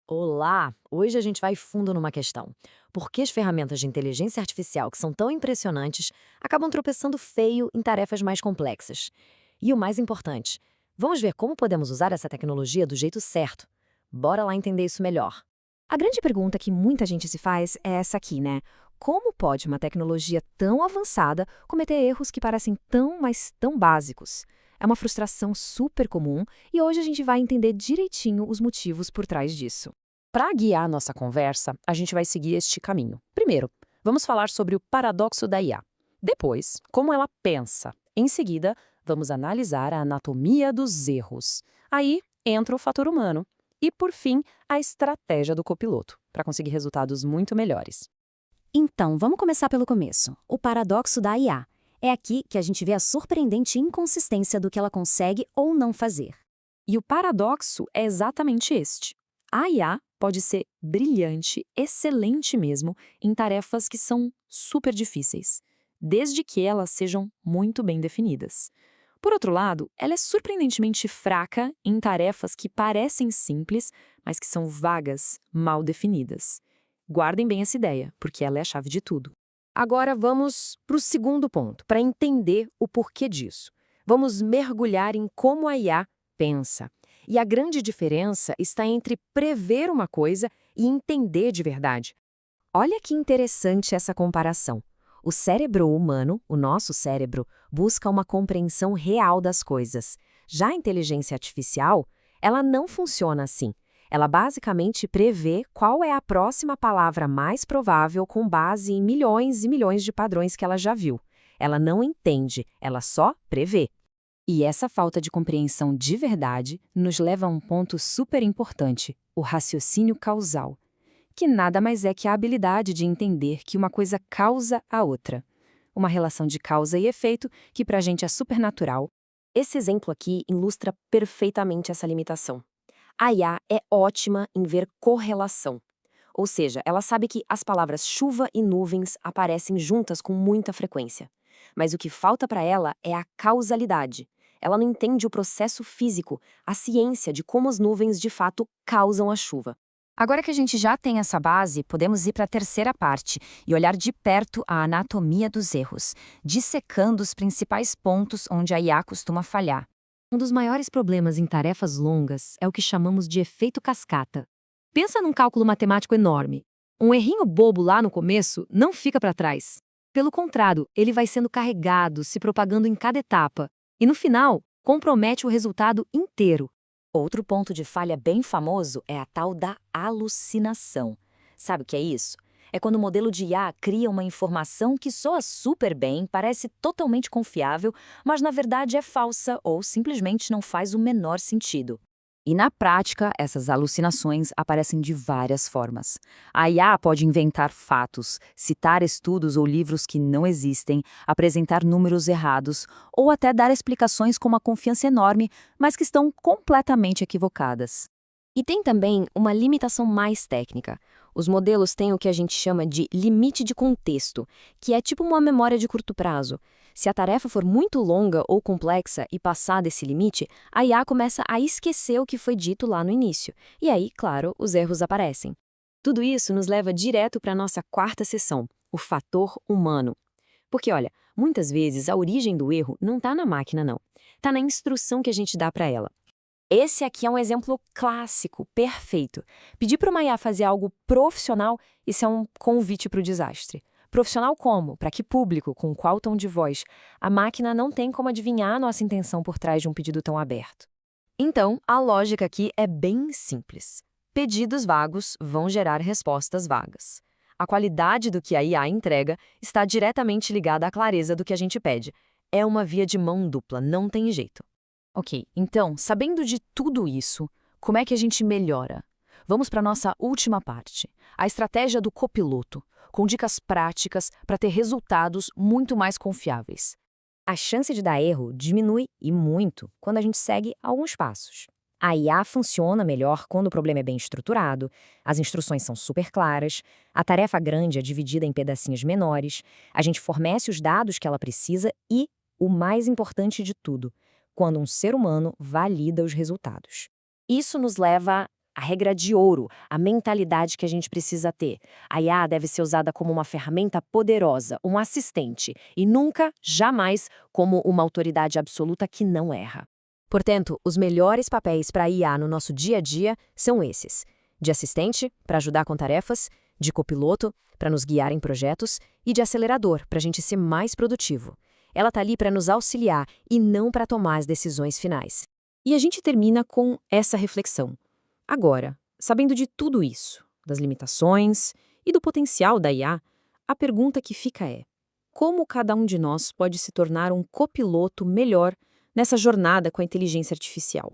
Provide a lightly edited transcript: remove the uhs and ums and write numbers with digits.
Olá! Hoje a gente vai fundo numa questão. Por que as ferramentas de inteligência artificial que são tão impressionantes acabam tropeçando feio em tarefas mais complexas? E o mais importante, vamos ver como podemos usar essa tecnologia do jeito certo. Bora lá entender isso melhor. A grande pergunta que muita gente se faz é essa aqui, né? Como pode uma tecnologia tão avançada cometer erros que parecem tão, mas tão básicos? É uma frustração super comum e hoje a gente vai entender direitinho os motivos por trás disso. Para guiar nossa conversa, a gente vai seguir este caminho. Primeiro, vamos falar sobre o paradoxo da IA. Depois, como ela pensa. Em seguida, vamos analisar a anatomia dos erros. Aí entra o fator humano. E, por fim, a estratégia do copiloto, para conseguir resultados muito melhores. Então, vamos começar pelo começo. O paradoxo da IA. É aqui que a gente vê a surpreendente inconsistência do que ela consegue ou não fazer. E o paradoxo é exatamente este. A IA pode ser brilhante, excelente mesmo, em tarefas que são super difíceis, desde que elas sejam muito bem definidas. Por outro lado, ela é surpreendentemente fraca em tarefas que parecem simples, mas que são vagas, mal definidas. Guardem bem essa ideia, porque ela é a chave de tudo. Agora vamos para o segundo ponto, para entender o porquê disso. Vamos mergulhar em como a IA pensa. E a grande diferença está entre prever uma coisa e entender de verdade. Olha que interessante essa comparação. O cérebro humano, o nosso cérebro, busca uma compreensão real das coisas. Já a inteligência artificial, ela não funciona assim. Ela basicamente prevê qual é a próxima palavra mais provável com base em milhões e milhões de padrões que ela já viu. Ela não entende, ela só prevê. E essa falta de compreensão de verdade nos leva a um ponto super importante, o raciocínio causal, que nada mais é que a habilidade de entender que uma coisa causa a outra. Uma relação de causa e efeito que pra gente é supernatural. Esse exemplo aqui ilustra perfeitamente essa limitação. A IA é ótima em ver correlação. Ou seja, ela sabe que as palavras chuva e nuvens aparecem juntas com muita frequência. Mas o que falta para ela é a causalidade. Ela não entende o processo físico, a ciência de como as nuvens de fato causam a chuva. Agora que a gente já tem essa base, podemos ir para a terceira parte e olhar de perto a anatomia dos erros, dissecando os principais pontos onde a IA costuma falhar. Um dos maiores problemas em tarefas longas é o que chamamos de efeito cascata. Pensa num cálculo matemático enorme. Um errinho bobo lá no começo não fica para trás. Pelo contrário, ele vai sendo carregado, se propagando em cada etapa, e no final, compromete o resultado inteiro. Outro ponto de falha bem famoso é a tal da alucinação. Sabe o que é isso? É quando o modelo de IA cria uma informação que soa super bem, parece totalmente confiável, mas na verdade é falsa ou simplesmente não faz o menor sentido. E na prática, essas alucinações aparecem de várias formas. A IA pode inventar fatos, citar estudos ou livros que não existem, apresentar números errados ou até dar explicações com uma confiança enorme, mas que estão completamente equivocadas. E tem também uma limitação mais técnica. Os modelos têm o que a gente chama de limite de contexto, que é tipo uma memória de curto prazo. Se a tarefa for muito longa ou complexa e passar desse limite, a IA começa a esquecer o que foi dito lá no início. E aí, claro, os erros aparecem. Tudo isso nos leva direto para a nossa quarta seção, o fator humano. Porque, olha, muitas vezes a origem do erro não está na máquina, não. Está na instrução que a gente dá para ela. Esse aqui é um exemplo clássico, perfeito. Pedir para uma IA fazer algo profissional, isso é um convite para o desastre. Profissional como? Para que público? Com qual tom de voz? A máquina não tem como adivinhar a nossa intenção por trás de um pedido tão aberto. Então, a lógica aqui é bem simples. Pedidos vagos vão gerar respostas vagas. A qualidade do que a IA entrega está diretamente ligada à clareza do que a gente pede. É uma via de mão dupla, não tem jeito. Ok, então, sabendo de tudo isso, como é que a gente melhora? Vamos para a nossa última parte, a estratégia do copiloto, com dicas práticas para ter resultados muito mais confiáveis. A chance de dar erro diminui e muito quando a gente segue alguns passos. A IA funciona melhor quando o problema é bem estruturado, as instruções são super claras, a tarefa grande é dividida em pedacinhos menores, a gente fornece os dados que ela precisa e, o mais importante de tudo, quando um ser humano valida os resultados. Isso nos leva a regra de ouro, a mentalidade que a gente precisa ter. A IA deve ser usada como uma ferramenta poderosa, um assistente, e nunca, jamais, como uma autoridade absoluta que não erra. Portanto, os melhores papéis para a IA no nosso dia a dia são esses: de assistente, para ajudar com tarefas, de copiloto, para nos guiar em projetos, e de acelerador, para a gente ser mais produtivo. Ela está ali para nos auxiliar e não para tomar as decisões finais. E a gente termina com essa reflexão. Agora, sabendo de tudo isso, das limitações e do potencial da IA, a pergunta que fica é: como cada um de nós pode se tornar um copiloto melhor nessa jornada com a inteligência artificial?